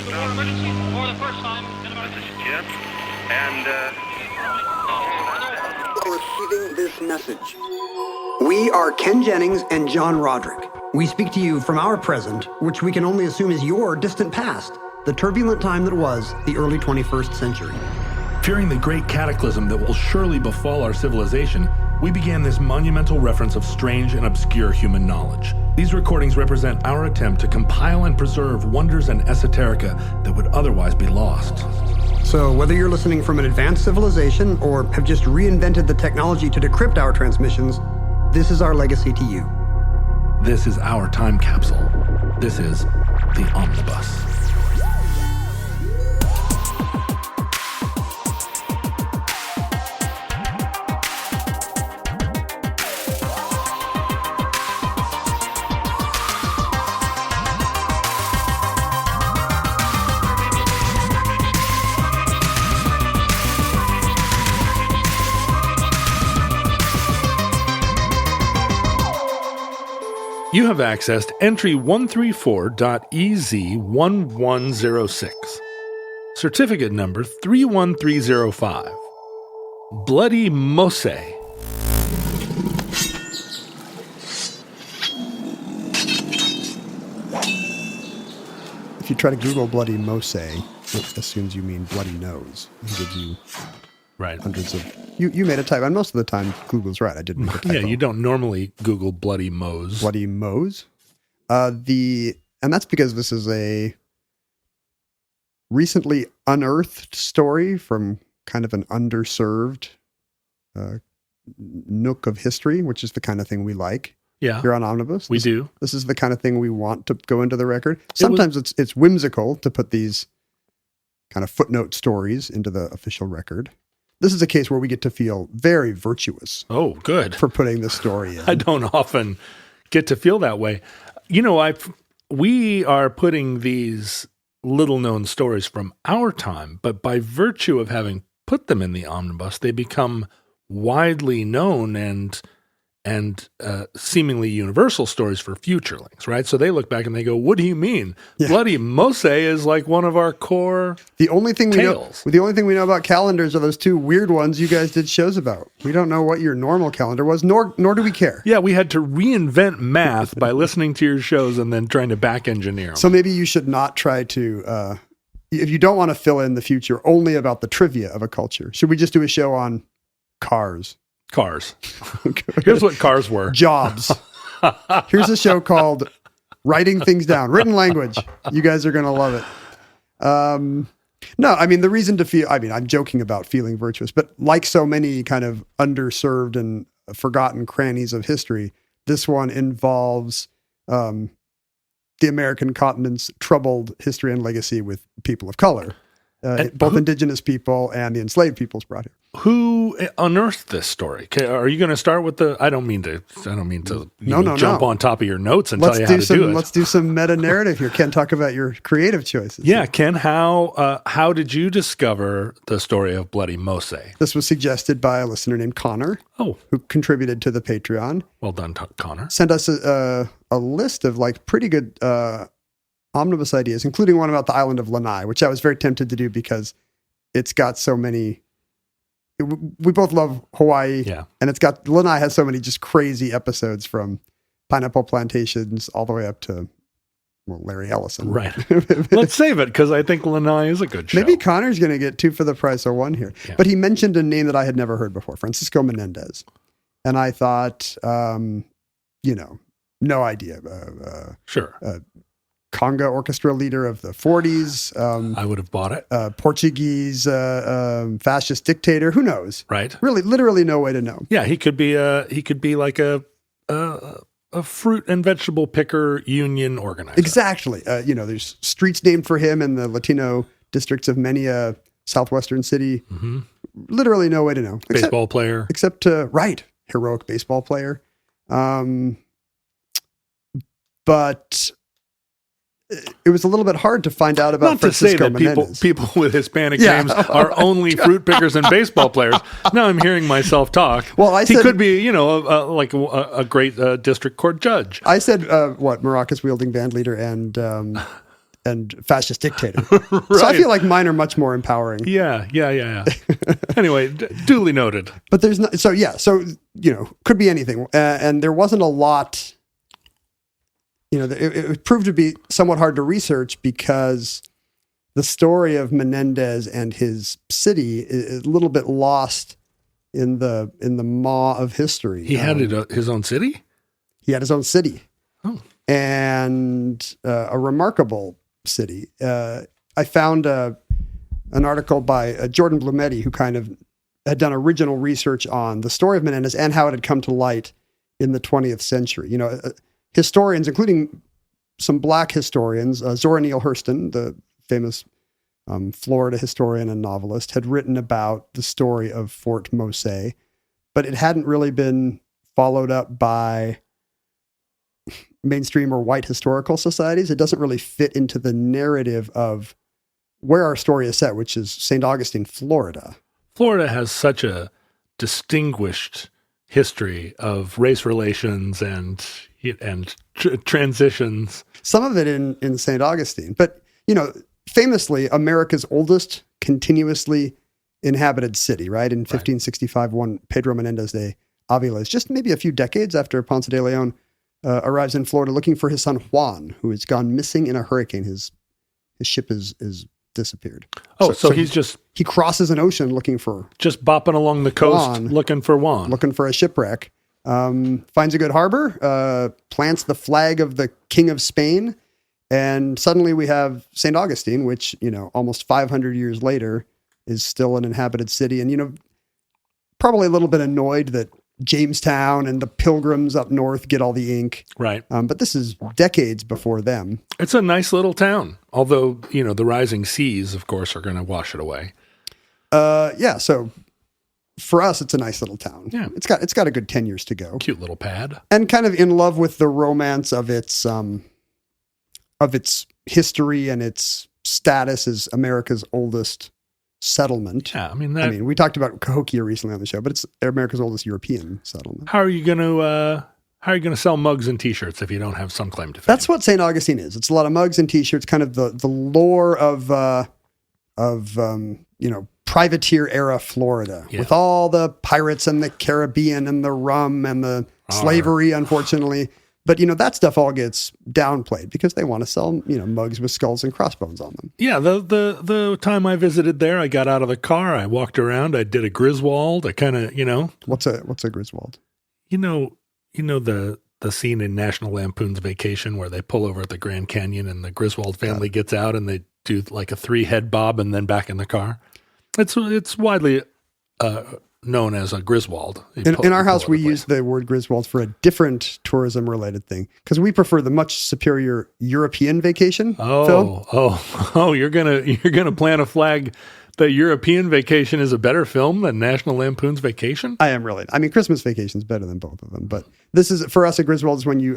emergency for the first time in about... This is Jim, and Receiving this message. We are Ken Jennings and John Roderick. We speak to you from our present, which we can only assume is your distant past, the turbulent time that was the early 21st century. Fearing the great cataclysm that will surely befall our civilization, we began this monumental reference of strange and obscure human knowledge. These recordings represent our attempt to compile and preserve wonders and esoterica that would otherwise be lost. So whether you're listening from an advanced civilization or have just reinvented the technology to decrypt our transmissions, this is our legacy to you. This is our time capsule. This is the Omnibus. You have accessed entry 134.EZ1106. Certificate number 31305. Bloody Mose. If you try to Google Bloody Mose, it assumes you mean bloody nose. It gives you hundreds of... You made a type, and most of the time Google's right. I didn't make a typo. Yeah, you don't normally Google Bloody Mose. Bloody Mose? And that's because this is a recently unearthed story from kind of an underserved nook of history, which is the kind of thing we like. Yeah, here on Omnibus. We do. This is the kind of thing we want to go into the record. Sometimes it's whimsical to put these kind of footnote stories into the official record. This is a case where we get to feel very virtuous. Oh, good. For putting the story in. I don't often get to feel that way. You know, we are putting these little-known stories from our time, but by virtue of having put them in the Omnibus, they become widely known and seemingly universal stories for futurelings, right? So they look back and they go, "What do you mean? Yeah. Bloody Mose is like one of our core The only thing tales. We know about calendars are those two weird ones you guys did shows about. We don't know what your normal calendar was, nor do we care. Yeah, we had to reinvent math by listening to your shows and then trying to back engineer them. So maybe you should not try to, if you don't want to fill in the future only about the trivia of a culture, should we just do a show on cars? Cars. Here's what cars were. Jobs. Here's a show called Writing Things Down. Written language. You guys are going to love it. No, I mean, the reason to feel, I'm joking about feeling virtuous, but like so many kind of underserved and forgotten crannies of history, this one involves the American continent's troubled history and legacy with people of color. Both indigenous people and the enslaved peoples brought here. Who unearthed this story? Are you going to start with the? I don't mean to jump on top of your notes and tell you how to do it. Let's do some meta narrative here. Ken, talk about your creative choices. Yeah, Ken, how did you discover the story of Bloody Mose? This was suggested by a listener named Connor. Oh, who contributed to the Patreon. Well done, Connor. Sent us a list of like pretty good omnibus ideas, including one about the island of Lanai, which I was very tempted to do because it's got so many. We both love Hawaii, and Lanai has so many just crazy episodes from pineapple plantations all the way up to Larry Ellison. Right. Let's save it because I think Lanai is a good show. Maybe Connor's going to get 2 for the price of 1 here. Yeah. But he mentioned a name that I had never heard before, Francisco Menendez. And I thought, no idea. Sure. Conga orchestra leader of the 40s. I would have bought it. Portuguese fascist dictator. Who knows? Right. Really, literally no way to know. Yeah, he could be like a fruit and vegetable picker union organizer. Exactly. There's streets named for him in the Latino districts of many a southwestern city. Mm-hmm. Literally no way to know. Baseball player. Except, heroic baseball player. But it was a little bit hard to find out about Francisco Menendez. Not to say that people with Hispanic names are only fruit pickers and baseball players. Now I'm hearing myself talk. Well, he could be, like a great district court judge. I said, maracas wielding band leader and and fascist dictator. So I feel like mine are much more empowering. Yeah. Anyway, duly noted. But there's not, so could be anything. And there wasn't a lot, it proved to be somewhat hard to research because the story of Menendez and his city is a little bit lost in the maw of history. He had his own city? He had his own city. Oh. And a remarkable city. I found an article by Jordan Blumetti, who kind of had done original research on the story of Menendez and how it had come to light in the 20th century. Historians, including some black historians, Zora Neale Hurston, the famous Florida historian and novelist, had written about the story of Fort Mose, but it hadn't really been followed up by mainstream or white historical societies. It doesn't really fit into the narrative of where our story is set, which is St. Augustine, Florida. Florida has such a distinguished history of race relations and transitions. Some of it in St. Augustine, but famously America's oldest continuously inhabited city, right? In 1565, one Pedro Menendez de Avila, just maybe a few decades after Ponce de Leon arrives in Florida looking for his son Juan, who has gone missing in a hurricane. His ship is disappeared. Oh, so he crosses an ocean looking for just bopping along the coast, Juan, looking for Juan, looking for a shipwreck. Finds a good harbor, plants the flag of the King of Spain, and suddenly we have St. Augustine, which almost 500 years later is still an inhabited city, and probably a little bit annoyed that Jamestown and the Pilgrims up north get all the ink. Right. But this is decades before them. It's a nice little town, although, the rising seas, of course, are going to wash it away. So for us, it's a nice little town. Yeah. It's got a good 10 years to go. Cute little pad. And kind of in love with the romance of its history and its status as America's oldest settlement. Yeah, we talked about Cahokia recently on the show, but it's America's oldest European settlement. How are you going to sell mugs and T-shirts if you don't have some claim to fame? That's what St. Augustine is. It's a lot of mugs and T-shirts, kind of the lore of privateer era Florida, with all the pirates and the Caribbean and the rum and the slavery, unfortunately. But, that stuff all gets downplayed because they want to sell, mugs with skulls and crossbones on them. Yeah, the time I visited there, I got out of the car, I walked around, I did a Griswold, I kind of, What's a Griswold? The scene in National Lampoon's Vacation where they pull over at the Grand Canyon and the Griswold family gets out and they do like a 3-head bob and then back in the car. It's widely known as a Griswold. In our house, we use the word Griswold for a different tourism-related thing because we prefer the much superior European Vacation film. You're gonna plant a flag that European Vacation is a better film than National Lampoon's Vacation? I am really. Christmas Vacation is better than both of them, but this is for us. A Griswold is when you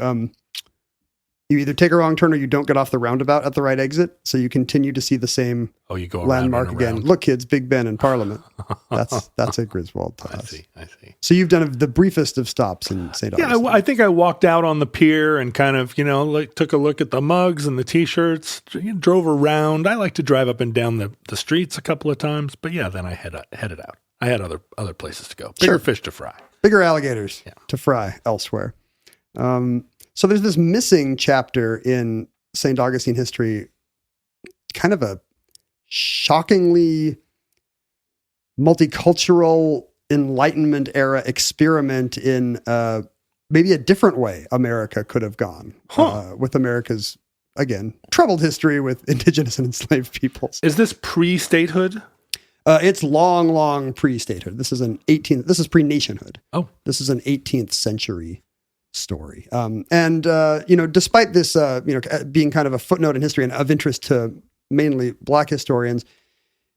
either take a wrong turn or you don't get off the roundabout at the right exit, so you continue to see the same you go landmark again. Look, kids, Big Ben and Parliament. That's a Griswold to us. I see. So you've done the briefest of stops in St. Augustine. Yeah, I think I walked out on the pier and kind of, took a look at the mugs and the T-shirts, drove around. I like to drive up and down the streets a couple of times, but then I headed out. I had other places to go. Bigger fish to fry. Bigger alligators to fry elsewhere. So there's this missing chapter in St. Augustine history, kind of a shockingly multicultural Enlightenment era experiment in maybe a different way America could have gone with America's, again, troubled history with indigenous and enslaved peoples. Is this pre-statehood? It's long pre-statehood. This is pre-nationhood. Oh. This is an 18th century story. Despite this, being kind of a footnote in history and of interest to mainly black historians,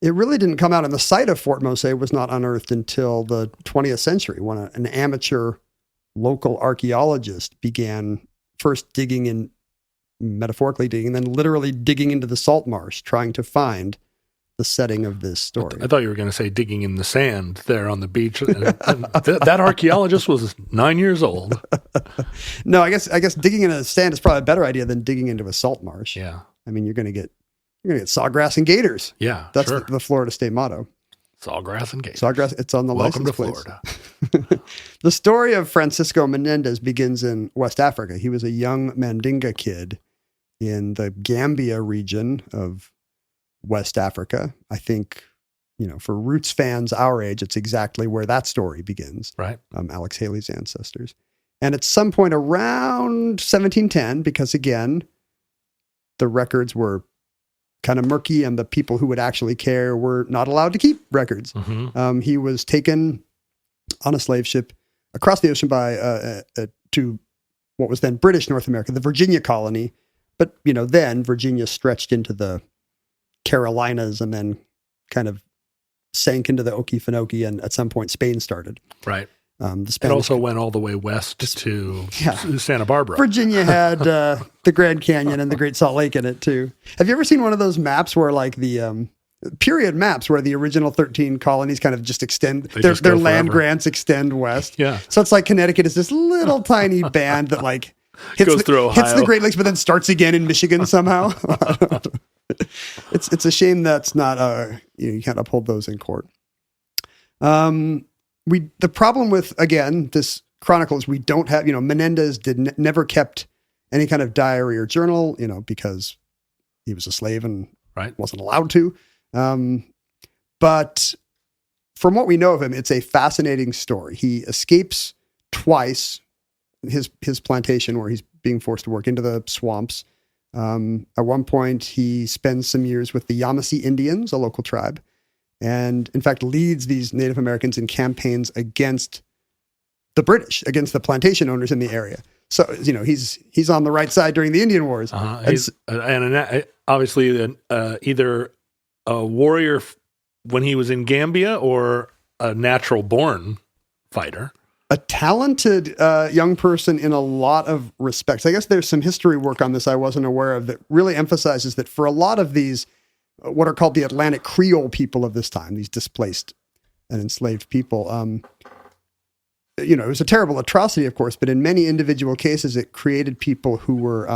it really didn't come out. And the site of Fort Mose was not unearthed until the 20th century when an amateur local archaeologist began first metaphorically digging, and then literally digging into the salt marsh, trying to find the setting of this story. I thought you were going to say digging in the sand there on the beach. That archaeologist was 9 years old. No, I guess digging in the sand is probably a better idea than digging into a salt marsh. Yeah. I mean, you're going to get sawgrass and gators. Yeah, That's sure. the Florida State motto. Sawgrass and gators. Sawgrass, it's on the Welcome to license plate. Florida. The story of Francisco Menendez begins in West Africa. He was a young Mandinga kid in the Gambia region of West Africa. I think, for Roots fans our age, it's exactly where that story begins. Right. Alex Haley's ancestors. And at some point around 1710, because again, the records were kind of murky and the people who would actually care were not allowed to keep records. Mm-hmm. He was taken on a slave ship across the ocean to what was then British North America, the Virginia colony. But, then Virginia stretched into the Carolinas and then kind of sank into the Okefenokee. And at some point, Spain started. Right. The It Spanish also went all the way west to Santa Barbara. Virginia had the Grand Canyon and the Great Salt Lake in it too. Have you ever seen one of those maps where like the period maps where the original 13 colonies kind of just extend, their land grants extend west? Yeah. So it's like Connecticut is this little tiny band that like Goes through Ohio. hits the Great Lakes, but then starts again in Michigan somehow. It's a shame that's not, you can't uphold those in court. The problem with, again, this chronicle is we don't have, Menendez never kept any kind of diary or journal, because he was a slave and wasn't allowed to. But from what we know of him, it's a fascinating story. He escapes twice his plantation where he's being forced to work into the swamps. At one point, he spends some years with the Yamasee Indians, a local tribe, and in fact leads these Native Americans in campaigns against the British, against the plantation owners in the area. So, he's on the right side during the Indian Wars. He's obviously either a warrior when he was in Gambia or a natural born fighter. A talented young person in a lot of respects. I guess there's some history work on this I wasn't aware of that really emphasizes that for a lot of these, what are called the Atlantic Creole people of this time, these displaced and enslaved people, it was a terrible atrocity, of course, but in many individual cases, it created people who were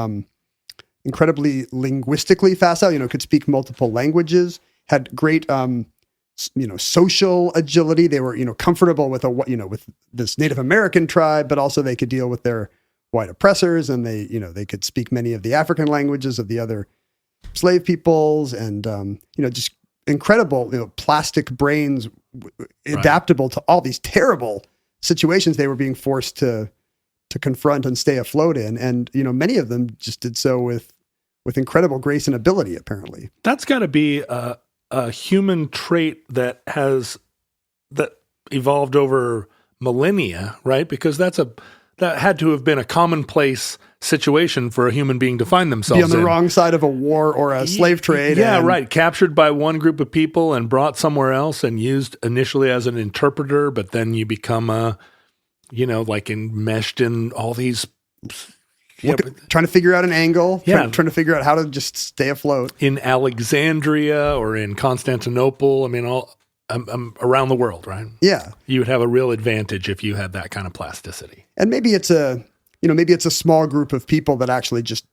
incredibly linguistically facile, could speak multiple languages, had great social agility. They were, comfortable with with this Native American tribe, but also they could deal with their white oppressors, and they could speak many of the African languages of the other slave peoples, and just incredible, plastic brains, adaptable to all these terrible situations they were being forced to confront and stay afloat in, and many of them just did so with incredible grace and ability. Apparently, that's got to be a human trait that evolved over millennia, right? Because that had to have been a commonplace situation for a human being to find themselves be on the wrong side of a war or a slave trade. Yeah, right. Captured by one group of people and brought somewhere else and used initially as an interpreter, but then you become enmeshed in all these. Trying to figure out an angle, trying to figure out how to just stay afloat. In Alexandria or in Constantinople, I mean, around the world, right? Yeah. You would have a real advantage if you had that kind of plasticity. And maybe it's a small group of people that actually just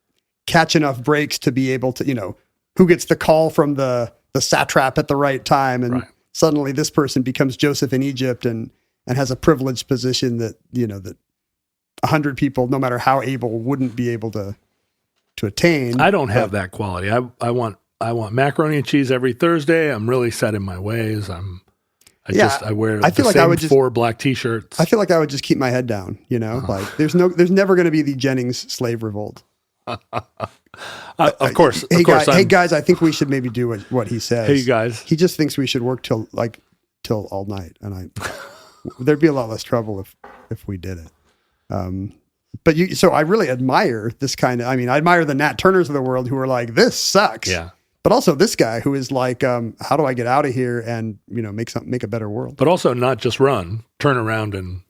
catch enough breaks to be able to, who gets the call from the satrap at the right time. And suddenly this person becomes Joseph in Egypt and has a privileged position that, that 100 people, no matter how able, wouldn't be able to attain. I don't have that quality. I want macaroni and cheese every Thursday. I'm really set in my ways. I wear the same 4 black t-shirts. I feel like I would just keep my head down, like there's never going to be the Jennings slave revolt. Of course. Hey guys, I think we should maybe do what he says. Hey guys. He just thinks we should work till all night. And there'd be a lot less trouble if we did it. So I really admire this kind of, I admire the Nat Turners of the world who are like, this sucks. Yeah. But also this guy who is like, how do I get out of here and, make a better world? But also not just run, turn around and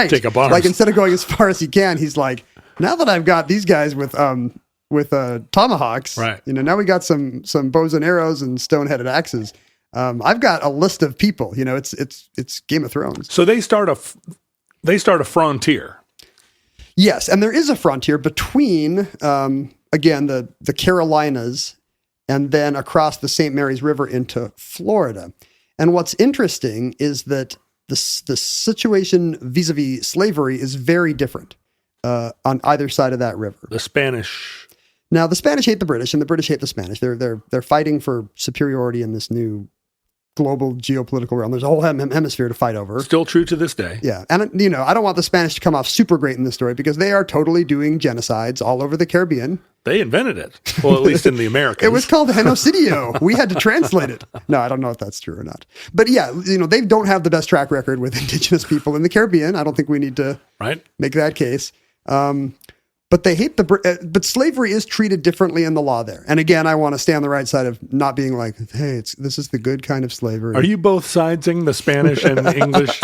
take up arms. Like instead of going as far as he can, he's like, now that I've got these guys with tomahawks, right. Now we got some bows and arrows and stone-headed axes. I've got a list of people, it's Game of Thrones. So they start a frontier. Yes, and there is a frontier between again, the Carolinas, and then across the St. Mary's River into Florida. And what's interesting is that the situation vis-a-vis slavery is very different on either side of that river. The Spanish. Now, the Spanish hate the British, and the British hate the Spanish. They're fighting for superiority in this new global geopolitical realm. There's a whole hemisphere to fight over. Still true to this day. Yeah. And, I don't want the Spanish to come off super great in this story because they are totally doing genocides all over the Caribbean. They invented it. Well, at least in the Americas. It was called genocidio. We had to translate it. No, I don't know if that's true or not. But yeah, they don't have the best track record with indigenous people in the Caribbean. I don't think we need to make that case. But they hate but slavery is treated differently in the law there. And again, I want to stay on the right side of not being like, hey, this is the good kind of slavery. Are you both sidesing the Spanish and English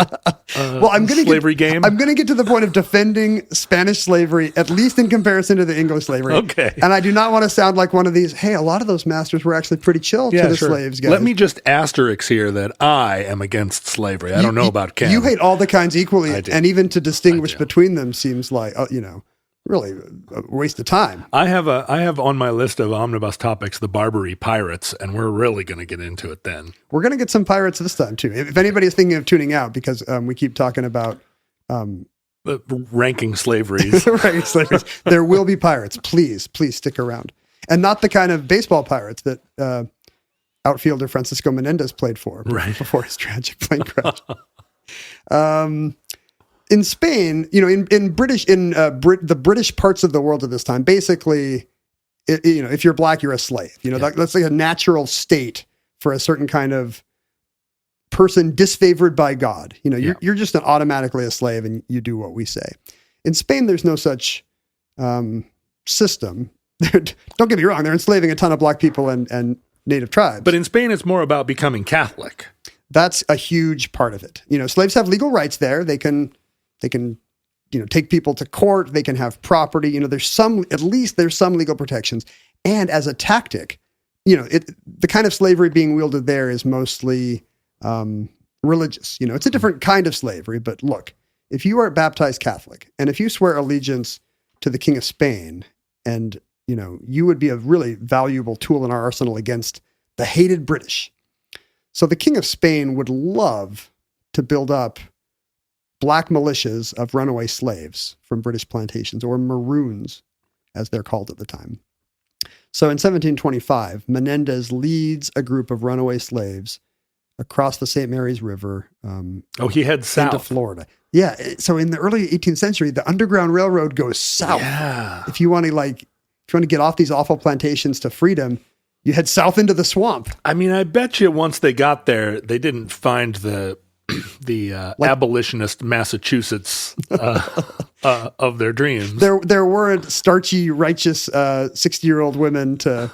slavery game? I'm going to get to the point of defending Spanish slavery, at least in comparison to the English slavery. Okay. And I do not want to sound like one of these, hey, a lot of those masters were actually pretty chill to the slaves, guys. Let me just asterisk here that I am against slavery. I don't know about Ken. You hate all the kinds equally, and even to distinguish between them seems like, really a waste of time. I have on my list of omnibus topics the Barbary pirates, and we're really going to get into it then. We're going to get some pirates this time too. If anybody is thinking of tuning out because we keep talking about ranking slaveries, there will be pirates. Please stick around, and not the kind of baseball pirates that outfielder Francisco Menendez played for before his tragic plane crash. In Spain, in the British parts of the world at this time, basically, if you're black, you're a slave. That's like a natural state for a certain kind of person disfavored by God. You're just automatically a slave, and you do what we say. In Spain, there's no such system. Don't get me wrong; they're enslaving a ton of black people and native tribes. But in Spain, it's more about becoming Catholic. That's a huge part of it. Slaves have legal rights there. They can take people to court. They can have property. There's some legal protections. And as a tactic, the kind of slavery being wielded there is mostly religious. It's a different kind of slavery. But look, if you are baptized Catholic and if you swear allegiance to the King of Spain, and you would be a really valuable tool in our arsenal against the hated British. So the King of Spain would love to build up black militias of runaway slaves from British plantations, or maroons, as they're called at the time. So in 1725, Menendez leads a group of runaway slaves across the St. Mary's River. He heads south into Florida. Yeah. So in the early 18th century, the Underground Railroad goes south. Yeah. If you want to get off these awful plantations to freedom, you head south into the swamp. I mean, I bet you once they got there, they didn't find the abolitionist Massachusetts of their dreams. There weren't starchy, righteous 60-year-old women to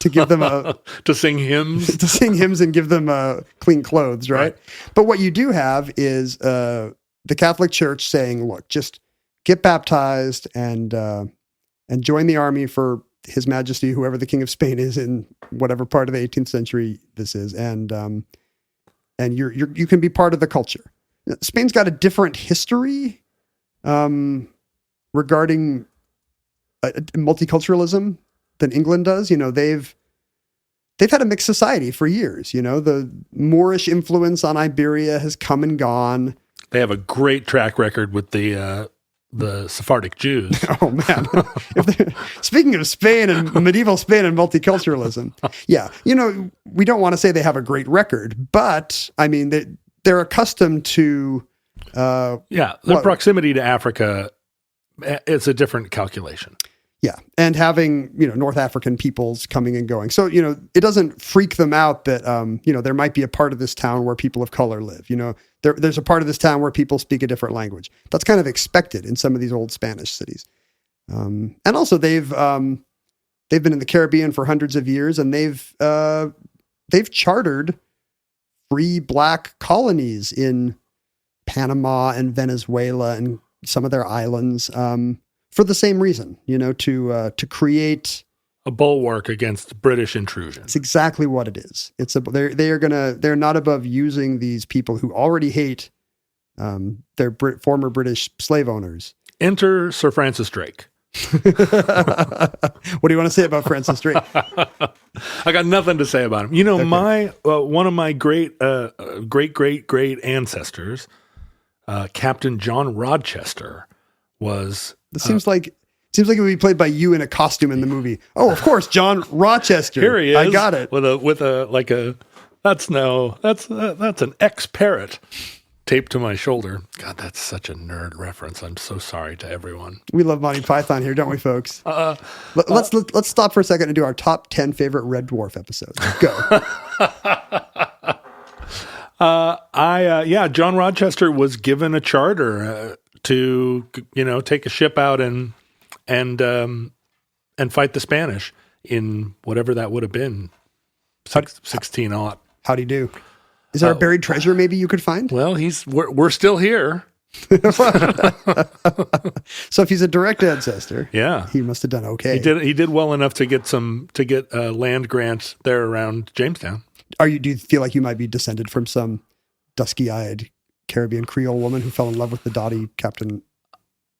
give them to sing hymns, and give them clean clothes, right? But what you do have is the Catholic Church saying, "Look, just get baptized and join the army for His Majesty, whoever the King of Spain is in whatever part of the 18th century this is, and you can be part of the culture." Spain's got a different history regarding multiculturalism than England does. They've had a mixed society for years. The Moorish influence on Iberia has come and gone. They have a great track record with the Sephardic Jews. Oh man! Speaking of Spain and medieval Spain and multiculturalism, yeah, we don't want to say they have a great record, but I mean they're accustomed to. The proximity to Africa, it's a different calculation. Yeah, and having North African peoples coming and going, so it doesn't freak them out that there might be a part of this town where people of color live. There's a part of this town where people speak a different language. That's kind of expected in some of these old Spanish cities. And also they've been in the Caribbean for hundreds of years, and they've chartered free black colonies in Panama and Venezuela and some of their islands for the same reason, to create a bulwark against British intrusion. It's exactly what it is. They're not above using these people who already hate their former British slave owners. Enter Sir Francis Drake. What do you want to say about Francis Drake? I got nothing to say about him. You know, my one of my great ancestors, Captain John Rochester, was. This seems like it would be played by you in a costume in the movie. Oh, of course, John Rochester. Here he is. I got it. With a that's an ex-parrot taped to my shoulder. God, that's such a nerd reference. I'm so sorry to everyone. We love Monty Python here, don't we, folks? Let's stop for a second and do our top 10 favorite Red Dwarf episodes. Go. John Rochester was given a charter to take a ship out and fight the Spanish in whatever that would have been, 16-aught. How'd he do? Is there a buried treasure maybe you could find? Well, we're still here. So if he's a direct ancestor, yeah, he must have done okay. He did well enough to get land grants there around Jamestown. Do you feel like you might be descended from some dusky-eyed Caribbean Creole woman who fell in love with the dotty Captain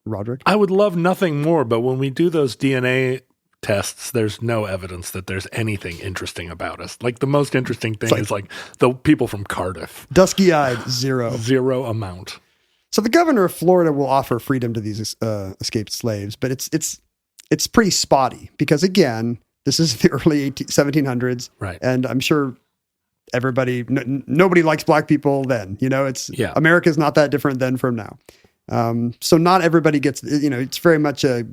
Roderick? I would love nothing more, but when we do those DNA tests, there's no evidence that there's anything interesting about us. Like the most interesting thing is like the people from Cardiff. Dusky-eyed, zero amount. So the governor of Florida will offer freedom to these escaped slaves, but it's pretty spotty because again, this is the early 1700s, right? And I'm sure nobody likes black people then. America's not that different then from now. So not everybody gets. It's very much a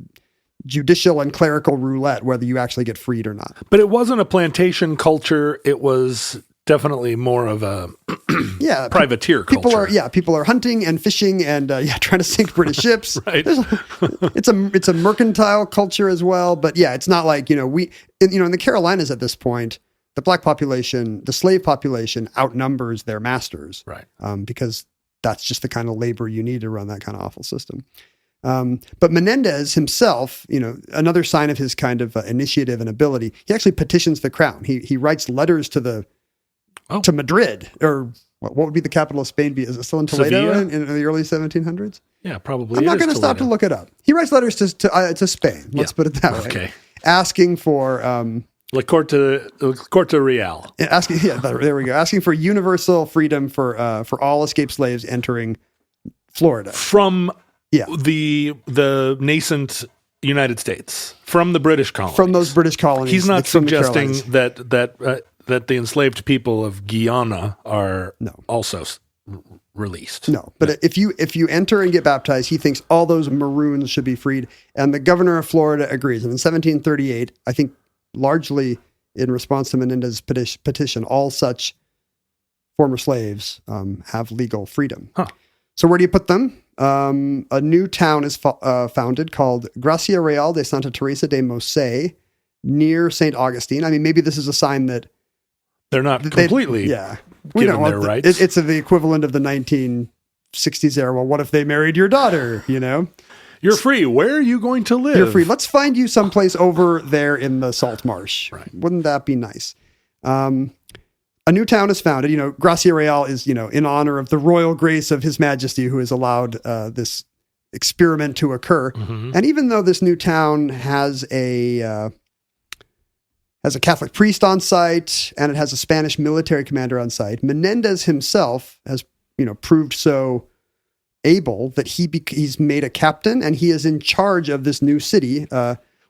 judicial and clerical roulette whether you actually get freed or not. But it wasn't a plantation culture. It was definitely more of a privateer culture. People are hunting and fishing and trying to sink British ships. Right. It's a mercantile culture as well. But yeah, it's not like in the Carolinas at this point, the black population, the slave population outnumbers their masters. Right. Because that's just the kind of labor you need to run that kind of awful system. But Menendez himself, another sign of his kind of initiative and ability, he actually petitions the crown. He writes letters to Madrid, or what would be the capital of Spain? Is it still in Toledo in the early 1700s? Yeah, probably. I'm not going to stop to look it up. He writes letters to Spain. Let's put it that way. Okay. Asking for La Corte Real. There we go. Asking for universal freedom for all escaped slaves entering Florida from the nascent United States, from the British colonies. From those British colonies. He's not suggesting that the enslaved people of Guyana are also released. No, but if you enter and get baptized, he thinks all those maroons should be freed, and the governor of Florida agrees. And in 1738, I think largely in response to Menendez's petition, all such former slaves have legal freedom. Huh. So where do you put them? A new town is founded called Gracia Real de Santa Teresa de Mose near St. Augustine. I mean, maybe this is a sign that they're not completely given their rights. It's the equivalent of the 1960s era. Well, what if they married your daughter, You're free. Where are you going to live? You're free. Let's find you someplace over there in the salt marsh. Right. Wouldn't that be nice? A new town is founded. Gracia Real is, in honor of the royal grace of His Majesty who has allowed this experiment to occur. Mm-hmm. And even though this new town has a Catholic priest on site and it has a Spanish military commander on site, Menendez himself has, proved so able that he's made a captain and he is in charge of this new city,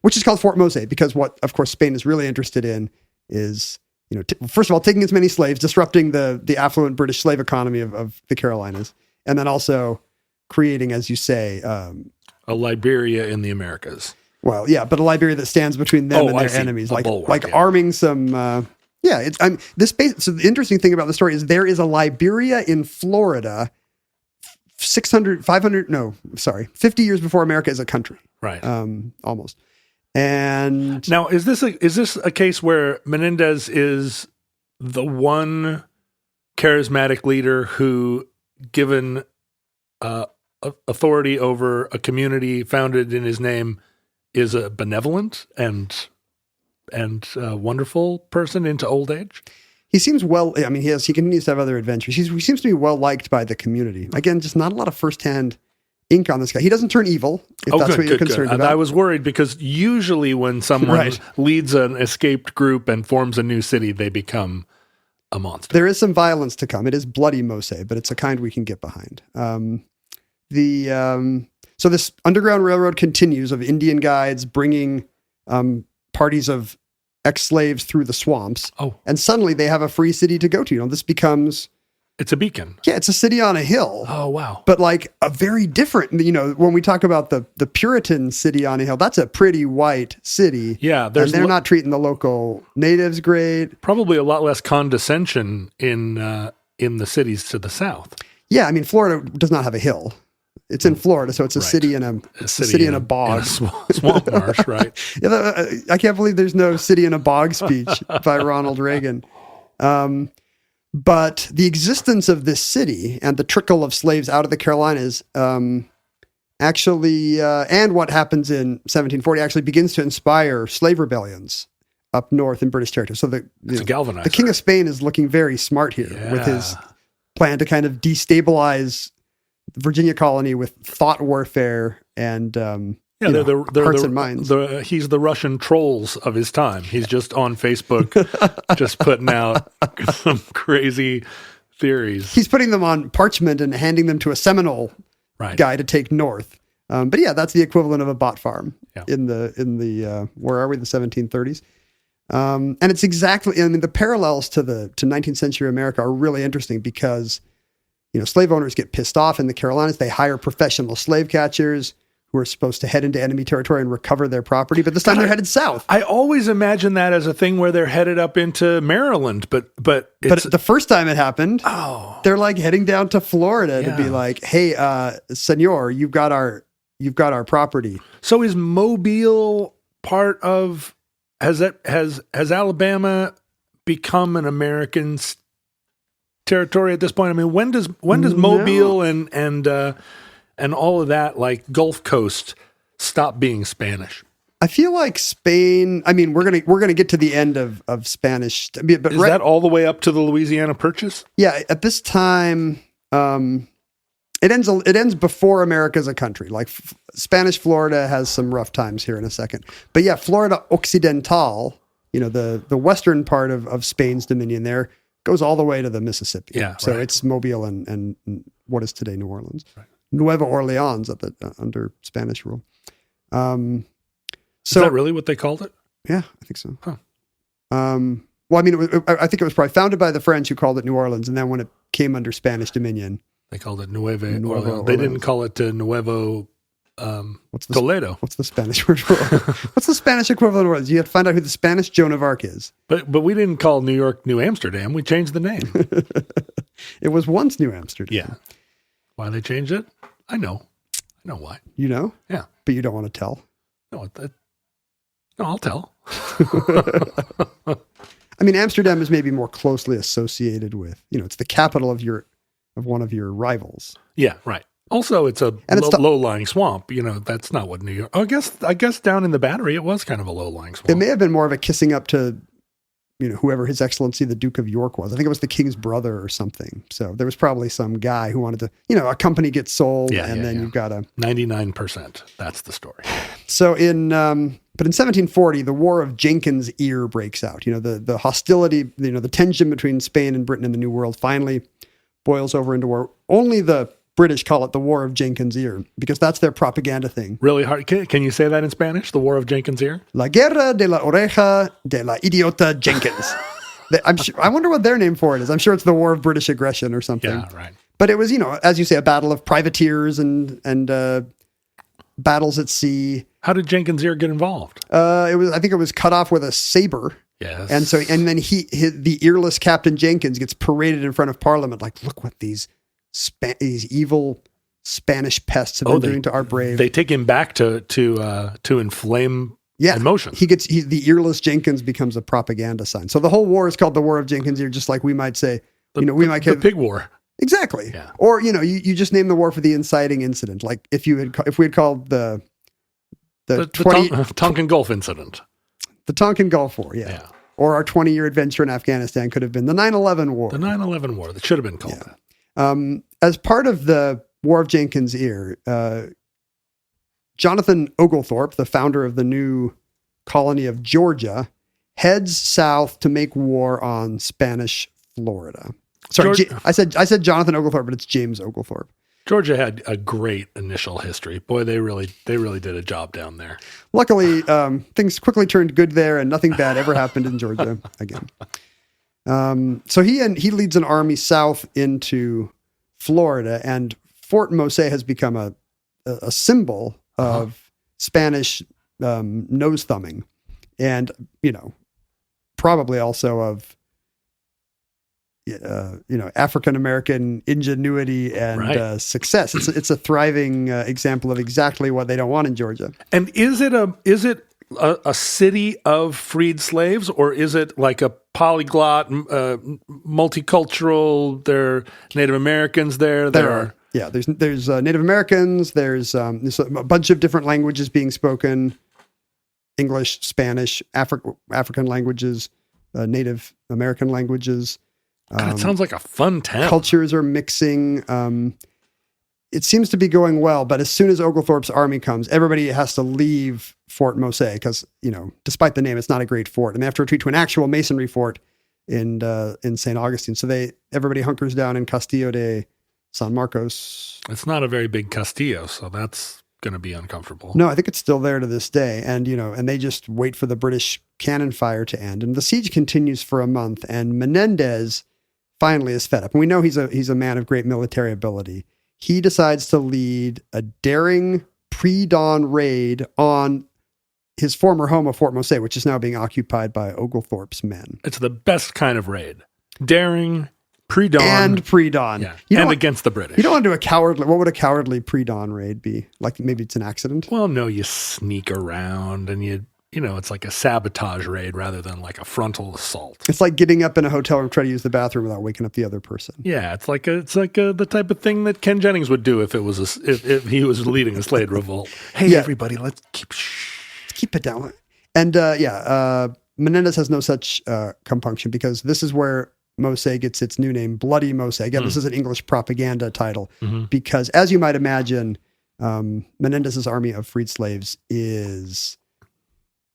which is called Fort Mose, because what, of course, Spain is really interested in is, first of all, taking as many slaves, disrupting the affluent British slave economy of the Carolinas, and then also creating, as you say, a Liberia in the Americas. Well, yeah, but a Liberia that stands between them and their enemies, arming some. So the interesting thing about the story is there is a Liberia in Florida 50 years before America is a country. Right. Almost. And now, is this a case where Menendez is the one charismatic leader who, given authority over a community founded in his name, is a benevolent and wonderful person into old age? He seems he continues to have other adventures. He seems to be well liked by the community. Again, just not a lot of firsthand ink on this guy. He doesn't turn evil, if that's what you're concerned about. I was worried because usually when someone leads an escaped group and forms a new city, they become a monster. There is some violence to come. It is bloody Mose, but it's a kind we can get behind. So this Underground Railroad continues of Indian guides bringing parties of ex-slaves through the swamps. Oh. And suddenly they have a free city to go to. You know, this becomes... It's a beacon. Yeah, it's a city on a hill. Oh, wow. But like a very different, you know, when we talk about the Puritan city on a hill, that's a pretty white city. Yeah. And they're not treating the local natives great. Probably a lot less condescension in the cities to the south. Yeah, I mean, Florida does not have a hill. It's in Florida, so it's a city in a city in a bog. In a swamp marsh, right? Yeah, I can't believe there's no city in a bog speech by Ronald Reagan. But the existence of this city and the trickle of slaves out of the Carolinas actually, and what happens in 1740 actually begins to inspire slave rebellions up north in British territory. So the King of Spain is looking very smart here with his plan to kind of destabilize the Virginia colony with thought warfare and hearts and minds. He's the Russian trolls of his time. He's just on Facebook, just putting out some crazy theories. He's putting them on parchment and handing them to a Seminole guy to take north. But yeah, that's the equivalent of a bot farm in the where are we? The 1730s. And it's exactly. I mean, the parallels to 19th century America are really interesting because, you know, slave owners get pissed off in the Carolinas. They hire professional slave catchers who are supposed to head into enemy territory and recover their property. But this time they're headed south. I always imagine that as a thing where they're headed up into Maryland, but the first time it happened, they're like heading down to Florida to be like, hey, senor, you've got our property. So is Mobile part of, has Alabama become an American territory at this point? I mean, when does Mobile and all of that, like Gulf Coast, stop being Spanish? I feel like Spain. I mean, we're gonna get to the end of Spanish, but is that all the way up to the Louisiana Purchase? Yeah, at this time, it ends before America's a country. Like Spanish Florida has some rough times here in a second, but yeah, Florida Occidental, you know, the western part of Spain's dominion there goes all the way to the Mississippi. Yeah, so it's Mobile and what is today New Orleans. Right. Nueva Orleans under Spanish rule. Is that really what they called it? Yeah, I think so. Huh. Well, I mean, I think it was probably founded by the French who called it New Orleans, and then when it came under Spanish dominion, they called it Nueva Orleans. They didn't call it Nuevo Toledo. What's the Spanish word for what's the Spanish equivalent of Orleans? You have to find out who the Spanish Joan of Arc is. But we didn't call New York New Amsterdam. We changed the name. It was once New Amsterdam. Yeah. Why they changed it? I know why. You know? Yeah. But you don't want to tell? No, I'll tell. I mean, Amsterdam is maybe more closely associated with, you know, it's the capital of one of your rivals. Yeah, right. Also, it's a low-lying swamp. You know, that's not what New York... I guess down in the Battery, it was kind of a low-lying swamp. It may have been more of a kissing up to, you know, whoever His Excellency the Duke of York was. I think it was the king's brother or something. So there was probably some guy who wanted to, you know, a company gets sold you've got a... 99%. That's the story. So but in 1740, the War of Jenkins' Ear breaks out. You know, the hostility, you know, the tension between Spain and Britain and the New World finally boils over into war. Only the British call it the War of Jenkins' Ear because that's their propaganda thing. Really hard. Can you say that in Spanish? The War of Jenkins' Ear? La guerra de la oreja de la idiota Jenkins. I wonder what their name for it is. I'm sure it's the War of British Aggression or something. Yeah, right. But it was, you know, as you say, a battle of privateers and battles at sea. How did Jenkins' Ear get involved? I think it was cut off with a saber. Yes. And then the earless Captain Jenkins gets paraded in front of Parliament. Like, look what these evil Spanish pests have been doing to our brave. They take him back to inflame emotion. The earless Jenkins becomes a propaganda sign. So the whole war is called the War of Jenkins' Ear, just like we might say, the pig war. Exactly. Yeah. Or, you know, you just name the war for the inciting incident. Like if we had called the Tonkin Gulf incident. The Tonkin Gulf War, yeah. Or our 20-year adventure in Afghanistan could have been the 9/11 War. The 9/11 War. That should have been called that. As part of the War of Jenkins' Ear. Jonathan Oglethorpe, the founder of the new colony of Georgia, heads south to make war on Spanish Florida. Sorry, I said Jonathan Oglethorpe, but it's James Oglethorpe. Georgia had a great initial history. Boy, they really did a job down there. Luckily, things quickly turned good there, and nothing bad ever happened in Georgia again. So he leads an army south into Florida, and Fort Mose has become a symbol of Spanish nose thumbing, and probably also of African American ingenuity and success. It's a thriving example of exactly what they don't want in Georgia. And is it a city of freed slaves, or is it like a polyglot, multicultural? There are Native Americans there. There's Native Americans. There's a bunch of different languages being spoken: English, Spanish, African languages, Native American languages. God, it sounds like a fun town. Cultures are mixing. It seems to be going well, but as soon as Oglethorpe's army comes, everybody has to leave Fort Mose because, despite the name, it's not a great fort, and they have to retreat to an actual masonry fort in St. Augustine. So everybody hunkers down in Castillo de San Marcos. It's not a very big Castillo, so that's going to be uncomfortable. No, I think it's still there to this day, and and they just wait for the British cannon fire to end, and the siege continues for a month, and Menendez finally is fed up. And we know he's a man of great military ability. He decides to lead a daring pre-dawn raid on his former home of Fort Mose, which is now being occupied by Oglethorpe's men. It's the best kind of raid. Daring, pre-dawn. And pre-dawn. Yeah. And against the British. You don't want to do what would a cowardly pre-dawn raid be? Like maybe it's an accident? Well, no, you sneak around and it's like a sabotage raid rather than like a frontal assault. It's like getting up in a hotel room, try to use the bathroom without waking up the other person. Yeah, it's like the type of thing that Ken Jennings would do if if he was leading a Slade revolt. Hey, everybody, let's keep it down. And Menendez has no such compunction because this is where Mose gets its new name, Bloody Mose. Again, this is an English propaganda title because, as you might imagine, Menendez's army of freed slaves is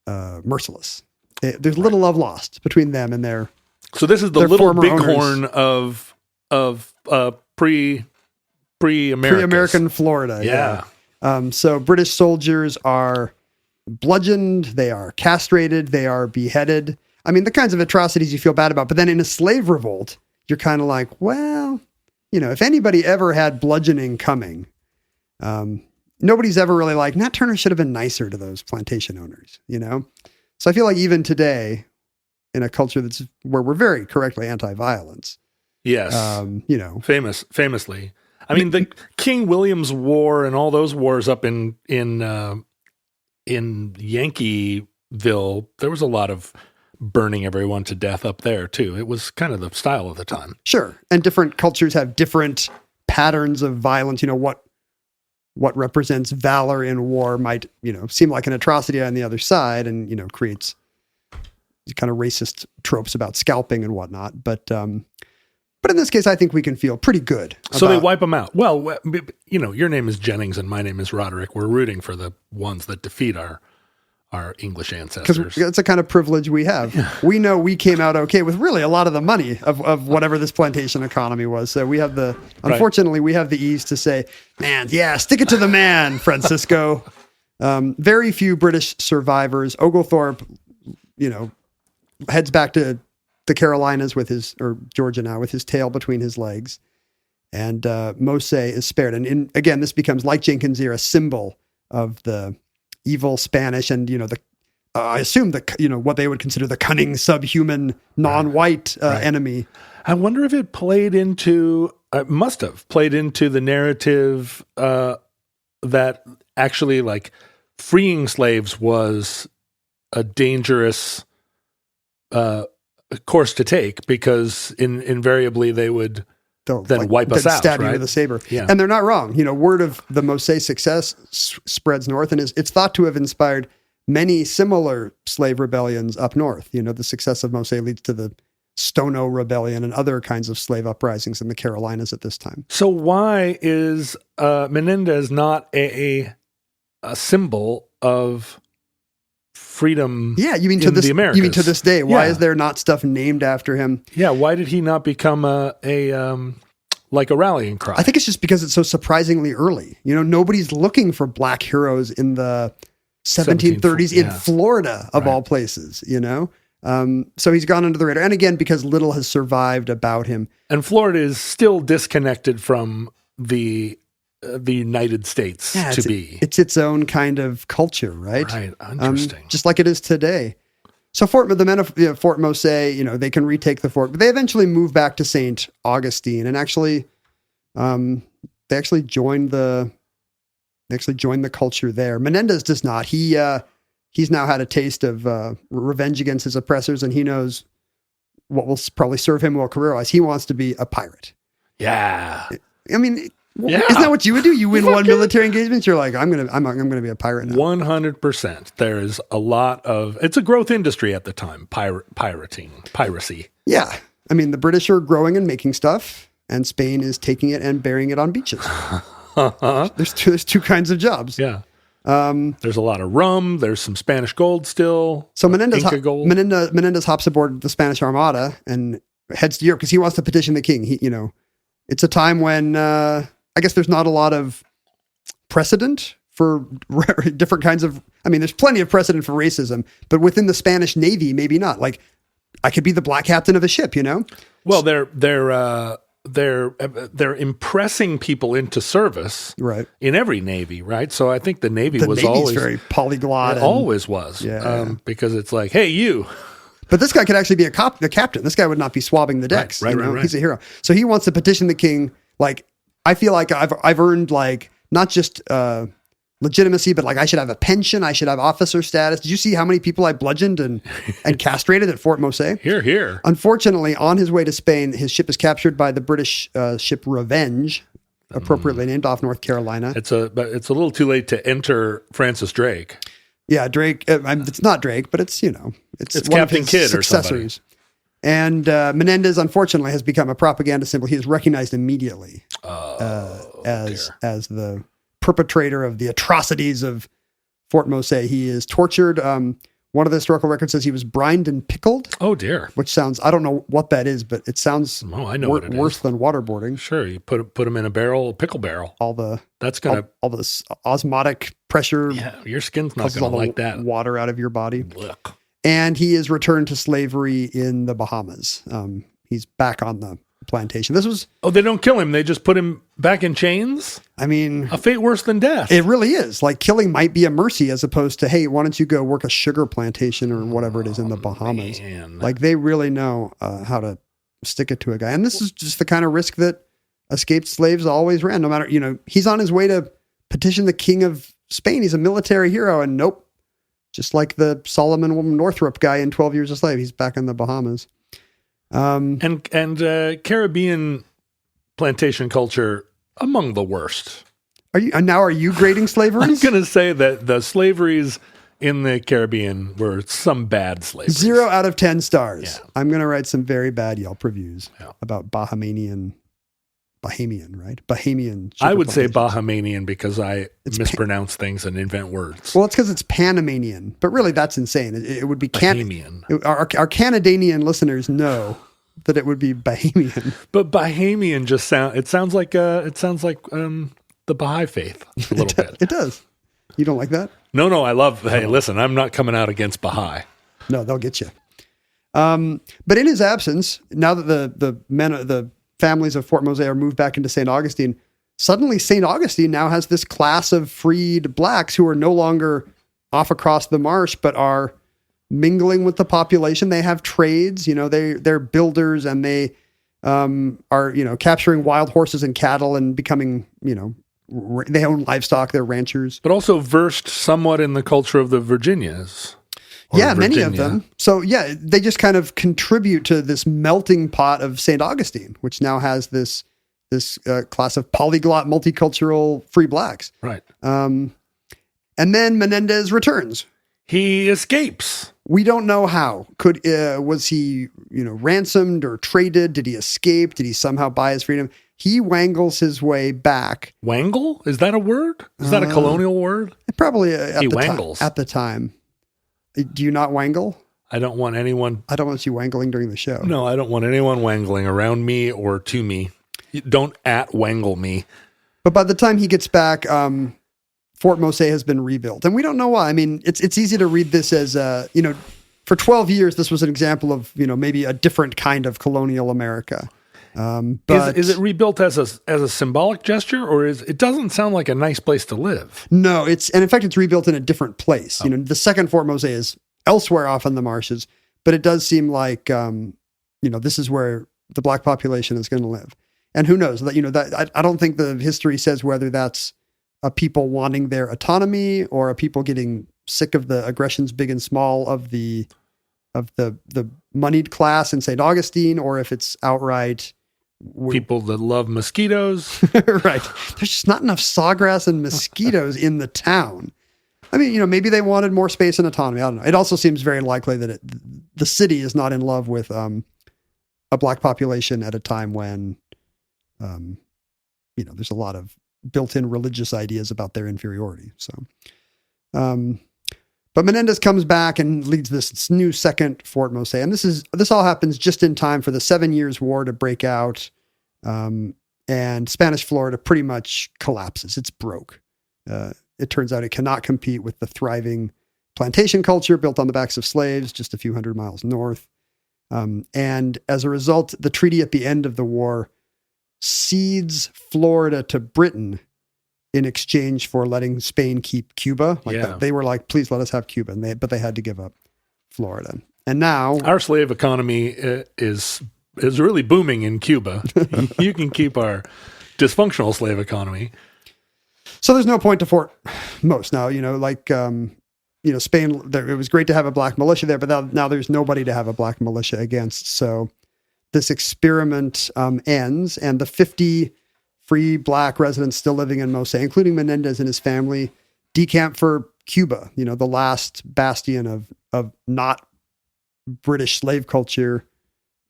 merciless. There's little love lost between them and their. So this is the little bighorn of pre-American Florida. Yeah. So British soldiers are bludgeoned, they are castrated, they are beheaded. I mean, the kinds of atrocities you feel bad about. But then in a slave revolt, you're kind of like, well, if anybody ever had bludgeoning coming, nobody's ever really like, Nat Turner should have been nicer to those plantation owners, So I feel like even today, in a culture where we're very correctly anti-violence. Yes. Famously. I mean, the King William's War and all those wars up in Yankeeville, there was a lot of burning everyone to death up there too. It was kind of the style of the time. Sure. And different cultures have different patterns of violence. What represents valor in war might, seem like an atrocity on the other side and, creates kind of racist tropes about scalping and whatnot. But in this case, I think we can feel pretty good. So they wipe them out. Well, your name is Jennings and my name is Roderick. We're rooting for the ones that defeat our English ancestors. Because it's a kind of privilege we have. Yeah. We know we came out okay with really a lot of the money of whatever this plantation economy was. So we have unfortunately, we have the ease to say, man, yeah, stick it to the man, Francisco. Very few British survivors. Oglethorpe, heads back to the Carolinas or Georgia now with his tail between his legs. And Mose is spared. And again, this becomes, like Jenkins' Ear, a symbol of the evil Spanish and, I assume what they would consider the cunning, subhuman, non-white enemy. I wonder if it must have played into the narrative that actually like freeing slaves was a dangerous course to take because invariably they would wipe us out, stab you with a saber. Yeah. And they're not wrong. Word of the Mose success spreads north, and it's thought to have inspired many similar slave rebellions up north. The success of Mose leads to the Stono Rebellion and other kinds of slave uprisings in the Carolinas at this time. So why is Menendez not a symbol of freedom? Yeah, you mean in the Americas? You mean to this day? Why Yeah. is there not stuff named after him? Yeah, why did he not become like a rallying cry? I think it's just because it's so surprisingly early. Nobody's looking for black heroes in the 1730s in Florida, of all places, So he's gone under the radar. And again, because little has survived about him. And Florida is still disconnected from the United States It's its own kind of culture, right? Right, interesting. Just like it is today. So the men of Fort Mose, they can retake the fort, but they eventually move back to St. Augustine, and actually, they actually join the culture there. Menendez does not. He's now had a taste of revenge against his oppressors, and he knows what will probably serve him well career-wise. He wants to be a pirate. Yeah. I mean, isn't that what you would do? You win one military engagement, you're like, I'm gonna be a pirate now. 100%. There is a lot of, it's a growth industry at the time, piracy. Yeah. I mean, the British are growing and making stuff, and Spain is taking it and burying it on beaches. There's two kinds of jobs. Yeah. There's a lot of rum. There's some Spanish gold still. So Menendez gold. hops aboard the Spanish Armada and heads to Europe because he wants to petition the king. It's a time when I guess there's not a lot of precedent for different kinds of. I mean, there's plenty of precedent for racism, but within the Spanish Navy, maybe not. Like, I could be the black captain of a ship, Well, they're impressing people into service, right, in every Navy, right? So I think the Navy was Navy's always very polyglot. It always was, because it's like, hey, you. But this guy could actually be a captain. This guy would not be swabbing the decks. Right. He's a hero. So he wants to petition the king. Like, I feel like I've earned like not just legitimacy, but like I should have a pension. I should have officer status. Did you see how many people I bludgeoned and castrated at Fort Mose? Here. Unfortunately, on his way to Spain, his ship is captured by the British ship Revenge, appropriately named, off North Carolina. But it's a little too late to enter Francis Drake. Yeah, Drake. It's not Drake, but it's it's one Captain of his Kidd successors. And Menendez, unfortunately, has become a propaganda symbol. He is recognized immediately as the perpetrator of the atrocities of Fort Mose. He is tortured. One of the historical records says he was brined and pickled. Oh dear! Which sounds, I don't know what that is, but it sounds worse than waterboarding. Sure, you put him in a pickle barrel. All the osmotic pressure. Yeah, your skin's not going to like that. Water out of your body. Blech. And he is returned to slavery in the Bahamas. He's back on the plantation. They don't kill him. They just put him back in chains? I mean, a fate worse than death. It really is. Like, killing might be a mercy as opposed to, hey, why don't you go work a sugar plantation or whatever it is in the Bahamas? Man. Like, they really know how to stick it to a guy. And this is just the kind of risk that escaped slaves always ran. No matter, he's on his way to petition the king of Spain. He's a military hero, and nope. Just like the Solomon Northrop guy in 12 Years a Slave, he's back in the Bahamas. And Caribbean plantation culture, among the worst. Are you grading slavery? I'm going to say that the slaveries in the Caribbean were some bad slaveries. 0 out of 10 stars. Yeah. I'm going to write some very bad Yelp reviews about Bahamian, right? Bahamian. I would say Bahamanian because I mispronounce things and invent words. Well, it's because it's Panamanian, but really that's insane. It would be Bahamian. Our Canadian listeners know that it would be Bahamian. But Bahamian sounds like the Baha'i faith a little bit. It does. You don't like that? No, I love, hey, listen, I'm not coming out against Baha'i. No, they'll get you. But in his absence, now that the families of Fort Mose are moved back into St. Augustine, suddenly St. Augustine now has this class of freed blacks who are no longer off across the marsh, but are mingling with the population. They have trades, they're builders, and they are, capturing wild horses and cattle and becoming, they own livestock, they're ranchers. But also versed somewhat in the culture of the Virginias. Many of them. So they just kind of contribute to this melting pot of St. Augustine, which now has this class of polyglot, multicultural free blacks. Right. And then Menendez returns. He escapes. We don't know how. Was he, ransomed or traded? Did he escape? Did he somehow buy his freedom? He wangles his way back. Wangle? Is that a word? Is that a colonial word? Probably He wangles. at the time. Do you not wangle? I don't want anyone. I don't want you wangling during the show. No, I don't want anyone wangling around me or to me. Don't wangle me. But by the time he gets back, Fort Mose has been rebuilt. And we don't know why. I mean, it's easy to read this as, for 12 years, this was an example of, maybe a different kind of colonial America. But is it rebuilt as a symbolic gesture, or it doesn't sound like a nice place to live? No, and in fact, it's rebuilt in a different place. Oh. The second Fort Mose is elsewhere off in the marshes, but it does seem like, this is where the black population is going to live. And who knows that, I don't think the history says whether that's a people wanting their autonomy or a people getting sick of the aggressions, big and small, of the moneyed class in St. Augustine, or if it's outright people that love mosquitoes. Right. There's just not enough sawgrass and mosquitoes in the town. I mean, maybe they wanted more space and autonomy. I don't know. It also seems very likely that the city is not in love with a black population at a time when, there's a lot of built-in religious ideas about their inferiority. So, but Menendez comes back and leads this new second Fort Mose. And this all happens just in time for the 7 Years' War to break out. And Spanish Florida pretty much collapses. It's broke. It turns out it cannot compete with the thriving plantation culture built on the backs of slaves just a few hundred miles north. And as a result, the treaty at the end of the war cedes Florida to Britain in exchange for letting Spain keep Cuba. They were like, please let us have Cuba. But they had to give up Florida. And now our slave economy is really booming in Cuba. You can keep our dysfunctional slave economy. So there's no point to Fort Mose now, Spain, it was great to have a black militia there, but now there's nobody to have a black militia against. So this experiment ends, and the 50 free black residents still living in Mose, including Menendez and his family, decamp for Cuba, the last bastion of not British slave culture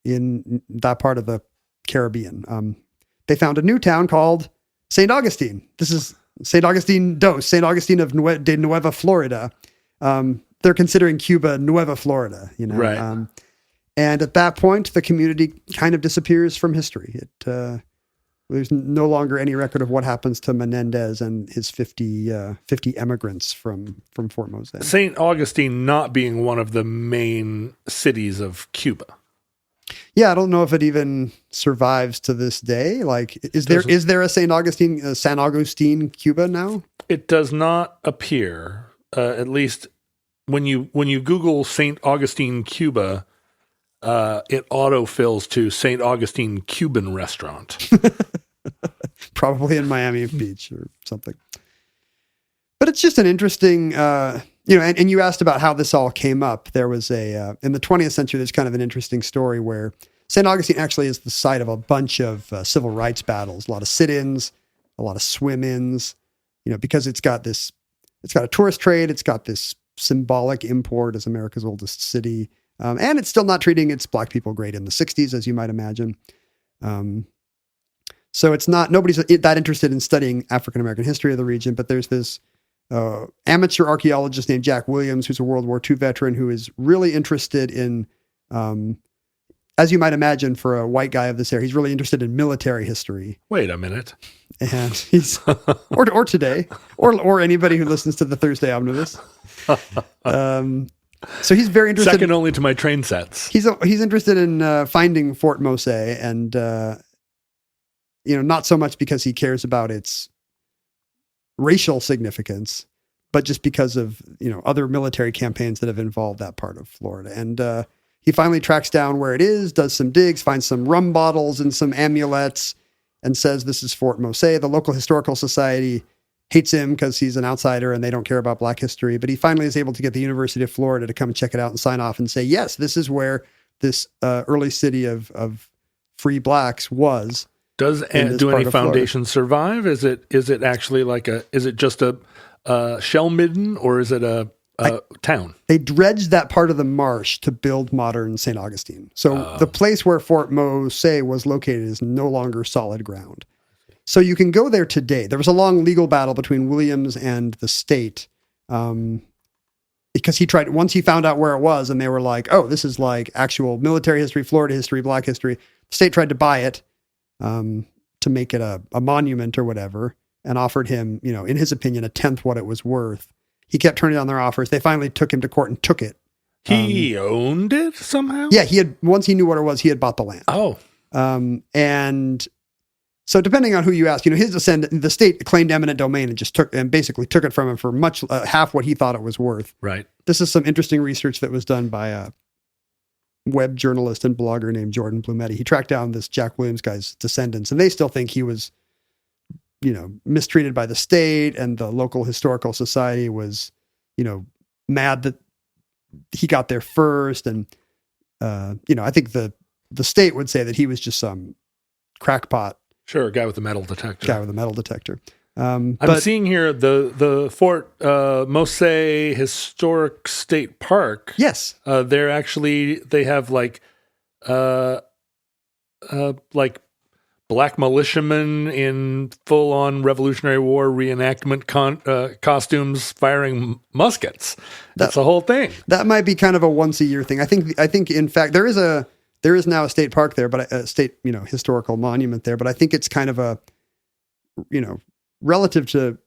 in that part of the Caribbean. They found a new town called St. Augustine. This is St. Augustine of de Nueva Florida. They're considering Cuba Nueva Florida, Right. And at that point, the community kind of disappears from history. There's no longer any record of what happens to Menendez and his 50 emigrants from Fort Mose. St. Augustine not being one of the main cities of Cuba. Yeah, I don't know if it even survives to this day. Like, is there a San Augustine, Cuba now? It does not appear. At least when you Google St. Augustine, Cuba, it autofills to St. Augustine Cuban restaurant. Probably in Miami Beach or something. But it's just an interesting, and you asked about how this all came up. There was in the 20th century, there's kind of an interesting story where St. Augustine actually is the site of a bunch of civil rights battles, a lot of sit-ins, a lot of swim-ins, because it's got a tourist trade, it's got this symbolic import as America's oldest city, and it's still not treating its black people great in the 60s, as you might imagine. So nobody's that interested in studying African-American history of the region, but there's this amateur archaeologist named Jack Williams, who's a World War II veteran, who is really interested in, as you might imagine for a white guy of this era, he's really interested in military history. Wait a minute. And he's, or today, or anybody who listens to the Thursday Omnibus. So he's very interested. Second only to my train sets. He's interested in finding Fort Mose, and not so much because he cares about its racial significance, but just because of other military campaigns that have involved that part of Florida. And he finally tracks down where it is, does some digs, finds some rum bottles and some amulets, and says this is Fort Mose. The local historical society hates him because he's an outsider and they don't care about black history. But he finally is able to get the University of Florida to come check it out and sign off and say, yes, this is where this early city of free blacks was. Do any foundations survive? Is it actually is it just a shell midden, or is it a town. They dredged that part of the marsh to build modern St. Augustine. So the place where Fort Mose was located is no longer solid ground. So you can go there today. There was a long legal battle between Williams and the state because once he found out where it was and they were like, oh, this is like actual military history, Florida history, Black history. The state tried to buy it to make it a monument or whatever and offered him, in his opinion, a tenth what it was worth. He kept turning down their offers. They finally took him to court and took it. He owned it somehow? Yeah, once he knew what it was, he had bought the land. Oh. And so depending on who you ask, his descendant, the state claimed eminent domain and just basically took it from him for much half what he thought it was worth. Right. This is some interesting research that was done by a web journalist and blogger named Jordan Blumetti. He tracked down this Jack Williams guy's descendants, and they still think he was, mistreated by the state, and the local historical society was, mad that he got there first. And, I think the state would say that he was just some crackpot. Sure, guy with a metal detector. I'm seeing here the Fort Mose Historic State Park. Yes. They have like black militiamen in full-on Revolutionary War reenactment costumes firing muskets. That's the whole thing. That might be kind of a once-a-year thing. I think in fact there is now a state park there, but a state historical monument there. But I think it's kind of a relative to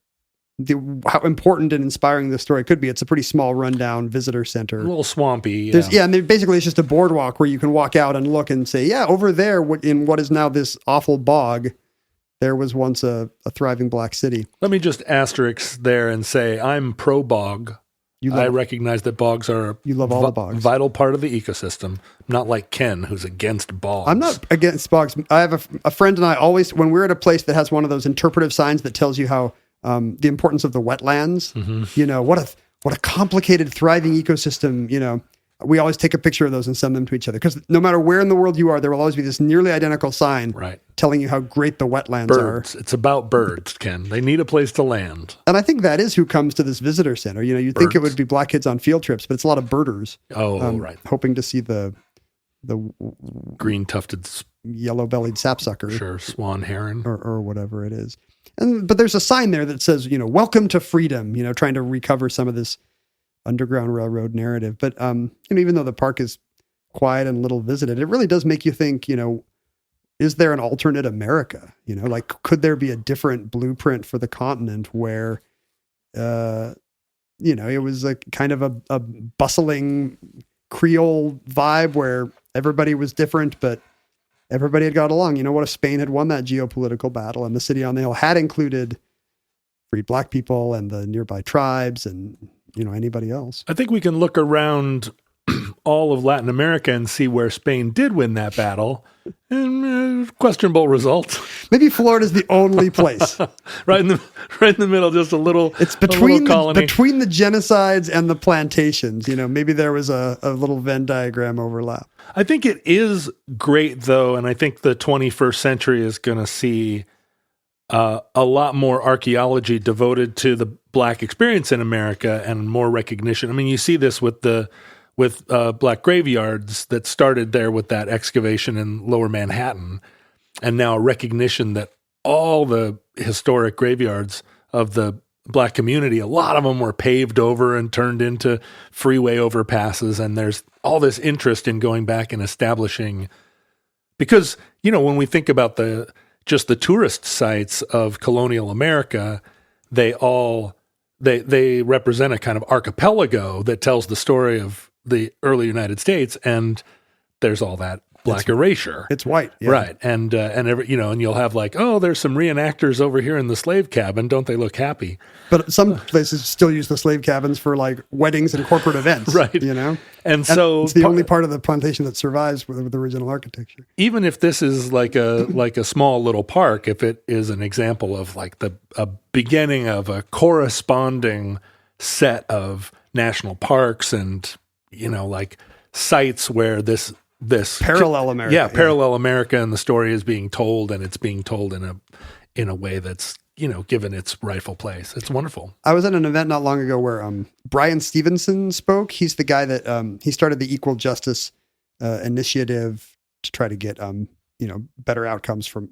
how important and inspiring this story could be. It's a pretty small, rundown visitor center. A little swampy. And basically it's just a boardwalk where you can walk out and look and say, yeah, over there in what is now this awful bog, there was once a thriving Black city. Let me just asterisk there and say I'm pro bog. I recognize that bogs are a vital part of the ecosystem. Not like Ken, who's against bogs. I'm not against bogs. I have a friend and I always, when we're at a place that has one of those interpretive signs that tells you how the importance of the wetlands, what a complicated, thriving ecosystem, we always take a picture of those and send them to each other. Because no matter where in the world you are, there will always be this nearly identical sign telling you how great the wetlands are. It's about birds, Ken. They need a place to land. And I think that is who comes to this visitor center. You'd think it would be Black kids on field trips, but it's a lot of birders. Right. Hoping to see the green tufted, yellow-bellied sapsucker. Sure, swan heron. Or whatever it is. But there's a sign there that says, welcome to freedom, trying to recover some of this Underground Railroad narrative. But, even though the park is quiet and little visited, it really does make you think, is there an alternate America? Could there be a different blueprint for the continent where, it was like kind of a bustling Creole vibe where everybody was different, but everybody had got along. What if Spain had won that geopolitical battle and the city on the hill had included freed Black people and the nearby tribes and, anybody else? I think we can look around all of Latin America and see where Spain did win that battle. And questionable results. Maybe Florida's the only place. right in the middle, just a little. It's between the genocides and the plantations. Maybe there was a little Venn diagram overlap. I think it is great though, and I think the 21st century is going to see a lot more archaeology devoted to the Black experience in America and more recognition. I mean, you see this with Black graveyards that started there with that excavation in Lower Manhattan, and now recognition that all the historic graveyards of the Black community, a lot of them were paved over and turned into freeway overpasses, and there's all this interest in going back and establishing, because, when we think about just the tourist sites of colonial America, they represent a kind of archipelago that tells the story of the early United States, and there's all that Black erasure. It's white, yeah. Right? And and you'll have there's some reenactors over here in the slave cabin. Don't they look happy? But some places still use the slave cabins for weddings and corporate events, right? And so it's the only part of the plantation that survives with original architecture. Even if this is like a small little park, if it is an example of a beginning of a corresponding set of national parks and sites where this parallel America, parallel America, and the story is being told, and it's being told in a way that's given its rightful place. It's wonderful. I was at an event not long ago where Brian Stevenson spoke. He's the guy that he started the Equal Justice Initiative to try to get better outcomes from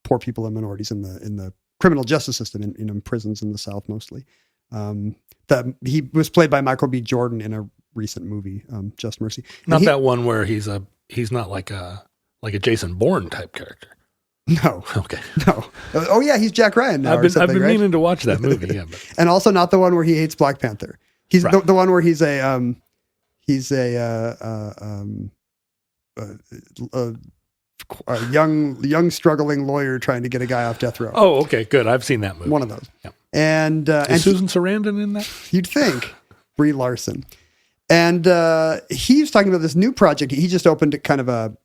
poor people and minorities in the criminal justice system in prisons in the South mostly. He was played by Michael B. Jordan in a recent movie, Just Mercy. Not that one where he's not like a Jason Bourne type character. No. Okay. No. Oh yeah, he's Jack Ryan now. I've been meaning to watch that movie. Yeah, and also not the one where he hates Black Panther. He's right. the one where he's a young struggling lawyer trying to get a guy off death row. Oh, okay, good. I've seen that movie. One of those. Yeah. And Susan Sarandon in that? You'd think. Brie Larson. And he's talking about this new project. He just opened kind of a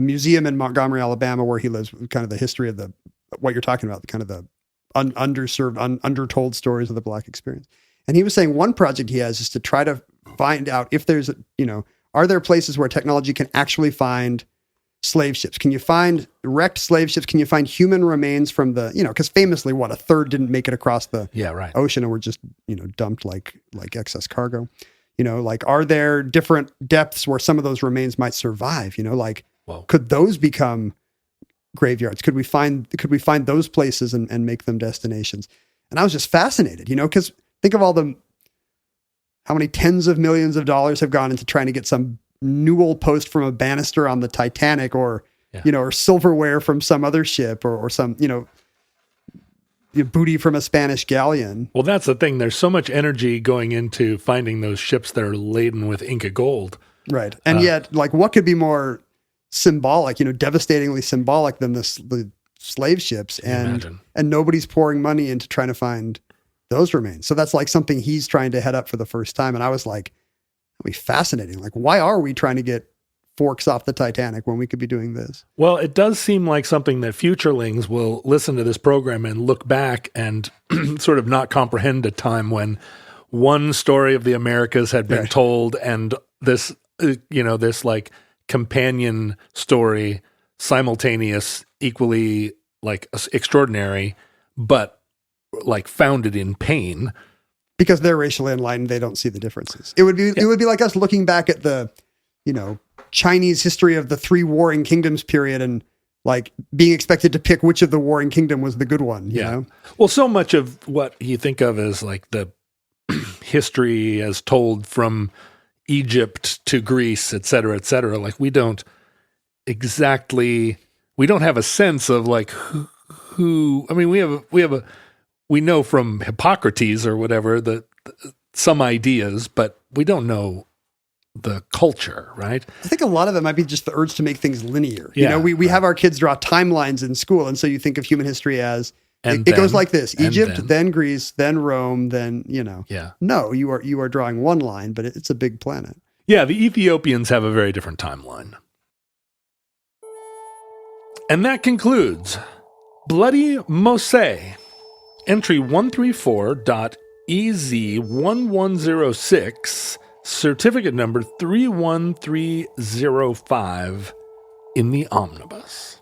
museum in Montgomery, Alabama, where he lives, kind of the history of what you're talking about, kind of the underserved, undertold stories of the Black experience. And he was saying one project he has is to try to find out if there's, are there places where technology can actually find slave ships? Can you find wrecked slave ships? Can you find human remains from because famously, a third didn't make it across the ocean and were just, dumped like excess cargo. Are there different depths where some of those remains might survive? Could those become graveyards? Could we find those places and make them destinations? And I was just fascinated, because think of how many tens of millions of dollars have gone into trying to get some newel post from a banister on the Titanic or silverware from some other ship or some, booty from a Spanish galleon. Well, that's the thing. There's so much energy going into finding those ships that are laden with Inca gold. Right. And yet, what could be more symbolic, devastatingly symbolic than the slave ships, and nobody's pouring money into trying to find those remains. So that's something he's trying to head up for the first time. And I was like, that'd be fascinating. Why are we trying to get forks off the Titanic when we could be doing this? Well, it does seem like something that futurelings will listen to this program and look back and sort of not comprehend a time when one story of the Americas had been told, and this, this companion story, simultaneous, equally extraordinary, but founded in pain. Because they're racially enlightened, they don't see the differences. It would be like us looking back at the, Chinese history of the 3 warring kingdoms period and being expected to pick which of the warring kingdom was the good one. You know? Well, so much of what you think of as the history as told from Egypt to Greece, et cetera, we don't have a sense of who. I mean, we know from Hippocrates or whatever some ideas, but we don't know the culture, right? I think a lot of it might be just the urge to make things linear. We have our kids draw timelines in school, and so you think of human history as it goes like this: Egypt, then Greece, then Rome, then Yeah. No, you are drawing one line, but it's a big planet. Yeah, the Ethiopians have a very different timeline. And that concludes Bloody Mose, entry 134.EZ1106, certificate number 31305 in the omnibus.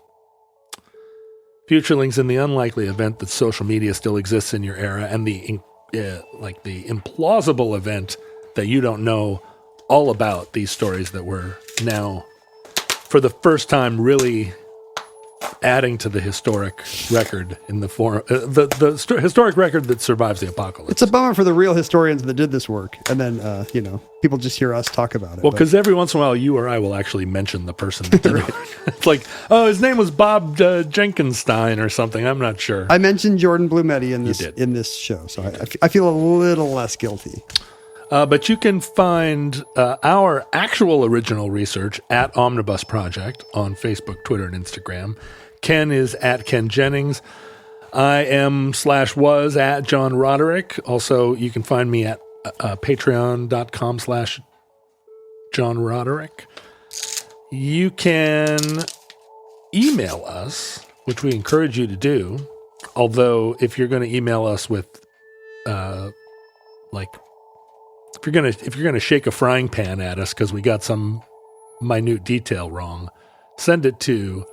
Futurelings, in the unlikely event that social media still exists in your era, and the implausible event that you don't know all about these stories that we're now, for the first time, really adding to the historic record in the form, the historic record that survives the apocalypse. It's a bummer for the real historians that did this work, and then people just hear us talk about it. Well, because every once in a while, you or I will actually mention the person that did it. It's his name was Bob Jenkinstein or something. I'm not sure. I mentioned Jordan Blumetti in this show, so I feel a little less guilty. But you can find our actual original research at Omnibus Project on Facebook, Twitter, and Instagram. Ken is at Ken Jennings. I am/was at John Roderick. Also, you can find me at patreon.com/John Roderick. You can email us, which we encourage you to do. Although, if you're going to email us with, if you're gonna shake a frying pan at us because we got some minute detail wrong, send it to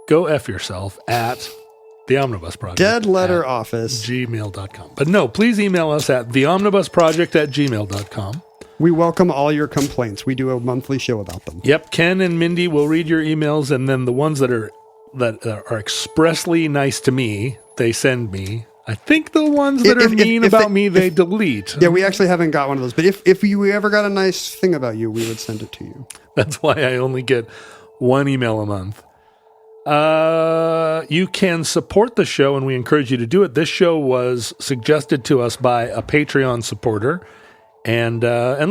go F yourself at The Omnibus Project. Dead letter at office. gmail.com. But no, please email us at theomnibusproject@gmail.com. We welcome all your complaints. We do a monthly show about them. Yep, Ken and Mindy will read your emails, and then the ones that are expressly nice to me, they send me. I think the ones that are mean about me, they delete. Yeah, we actually haven't got one of those. But if you ever got a nice thing about you, we would send it to you. That's why I only get one email a month. You can support the show, and we encourage you to do it. This show was suggested to us by a Patreon supporter, and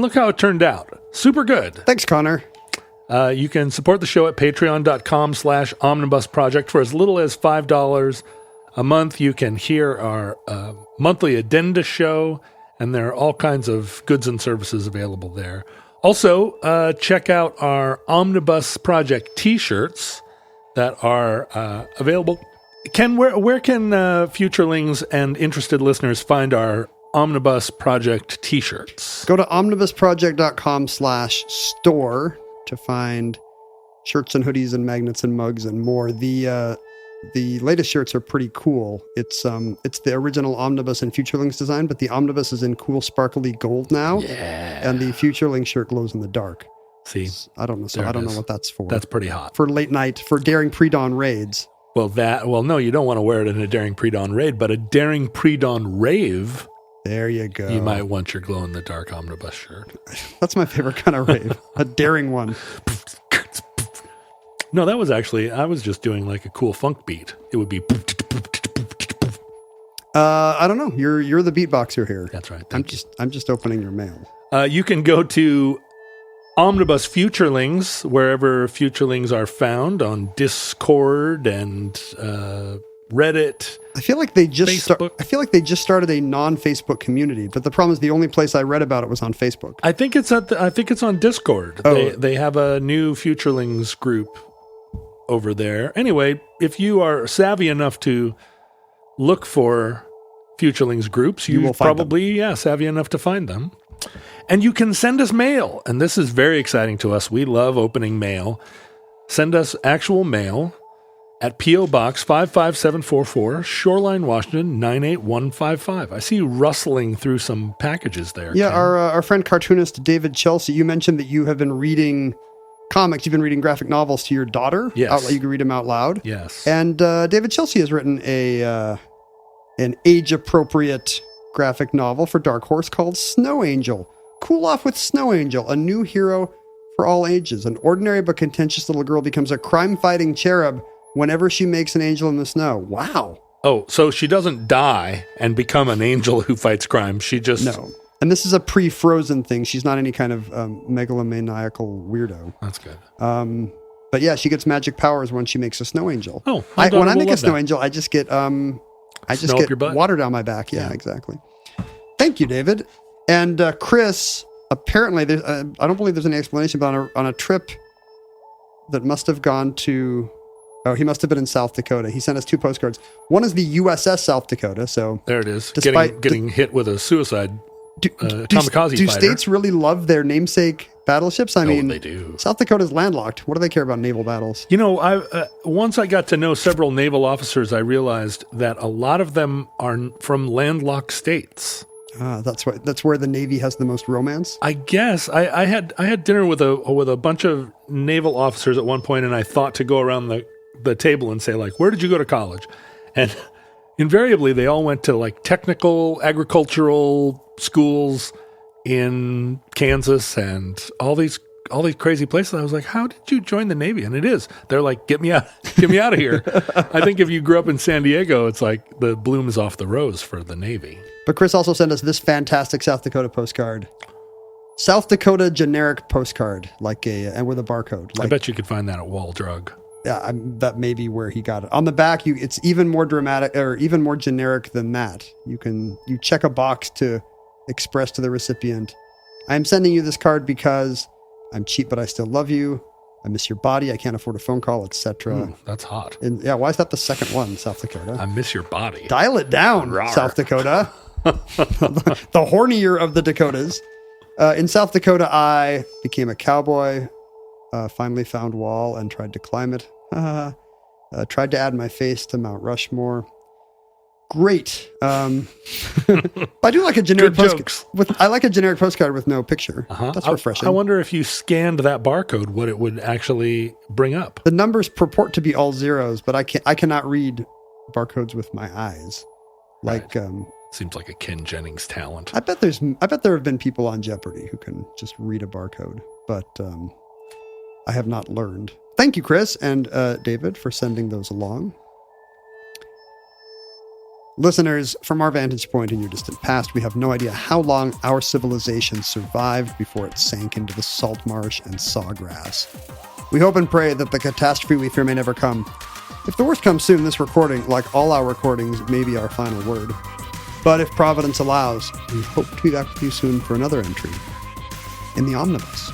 look how it turned out. Super good. Thanks, Connor. You can support the show at patreon.com/omnibusproject for as little as $5 a month. You can hear our monthly addenda show, and there are all kinds of goods and services available there. Also, check out our Omnibus Project t-shirts that are available. Ken, where can futurelings and interested listeners find our Omnibus Project t-shirts? Go to omnibusproject.com/store to find shirts and hoodies and magnets and mugs and more. The latest shirts are pretty cool. It's the original Omnibus and Futurelings design, but the Omnibus is in cool sparkly gold now. Yeah. And the Futureling shirt glows in the dark. See, I don't know. So I don't know what that's for. That's pretty hot. For late night, for daring pre-dawn raids. Well, no, you don't want to wear it in a daring pre-dawn raid, but a daring pre-dawn rave. There you go. You might want your glow-in-the-dark Omnibus shirt. That's my favorite kind of rave. A daring one. No, that was actually, I was just doing like a cool funk beat. It would be. I don't know. You're the beatboxer here. That's right. I'm just opening your mail. You can go to Omnibus Futurelings, wherever Futurelings are found, on Discord and Reddit. I feel like they just started a non-Facebook community, but the problem is the only place I read about it was on Facebook. I think it's on Discord. Oh. They have a new Futurelings group over there. Anyway, if you are savvy enough to look for Futurelings groups, you will probably savvy enough to find them. And you can send us mail, and this is very exciting to us. We love opening mail. Send us actual mail at P.O. Box 55744, Shoreline, Washington 98155. I see you rustling through some packages there. Yeah, Ken. our friend cartoonist David Chelsea, you mentioned that you have been reading comics, you've been reading graphic novels to your daughter. Yes. You can read them out loud. Yes. And David Chelsea has written an age-appropriate graphic novel for Dark Horse called Snow Angel. Cool Off with Snow Angel, a new hero for all ages. An ordinary but contentious little girl becomes a crime-fighting cherub whenever she makes an angel in the snow. Wow. Oh, so she doesn't die and become an angel who fights crime. She just... No. And this is a pre-Frozen thing. She's not any kind of megalomaniacal weirdo. That's good. But yeah, she gets magic powers when she makes a snow angel. Oh, when I make a snow angel, I just get water down my back. Yeah, exactly. Thank you, David. And Chris, apparently, I don't believe there's any explanation, but on a trip that must have gone to... Oh, he must have been in South Dakota. He sent us 2 postcards. One is the USS South Dakota. So there it is. Getting hit with a suicide kamikaze fighter. Do states really love their namesake battleships? I mean, they do. South Dakota's landlocked. What do they care about naval battles? You know, once I got to know several naval officers, I realized that a lot of them are from landlocked states. That's where the Navy has the most romance. I guess I had dinner with a bunch of naval officers at one point, and I thought to go around the table and say, like, where did you go to college? And invariably they all went to like technical agricultural schools in Kansas and all these crazy places. I was like, how did you join the Navy? And they're like, get me out of here. I think if you grew up in San Diego, it's like the bloom is off the rose for the Navy. But Chris also sent us this fantastic South Dakota postcard. South Dakota generic postcard, and with a barcode. I bet you could find that at Wall Drug. Yeah, that may be where he got it. On the back, it's even more dramatic or even more generic than that. You check a box to express to the recipient, I am sending you this card because I'm cheap, but I still love you. I miss your body. I can't afford a phone call, etc. That's hot. And yeah, why is that the second one, South Dakota? I miss your body. Dial it down, Rawr. South Dakota. The hornier of the Dakotas. In South Dakota, I became a cowboy. Finally found wall and tried to climb it. Tried to add my face to Mount Rushmore. Great. I do like a generic Good postcard. I like a generic postcard with no picture. That's refreshing. I wonder if you scanned that barcode, what it would actually bring up. The numbers purport to be all zeros, but I cannot read barcodes with my eyes. Like, seems like a Ken Jennings talent. I bet there have been people on Jeopardy who can just read a barcode, but I have not learned. Thank you, Chris and David, for sending those along. Listeners, from our vantage point in your distant past, we have no idea how long our civilization survived before it sank into the salt marsh and sawgrass. We hope and pray that the catastrophe we fear may never come. If the worst comes soon, this recording, like all our recordings, may be our final word. But if Providence allows, we hope to be back with you soon for another entry in the Omnibus.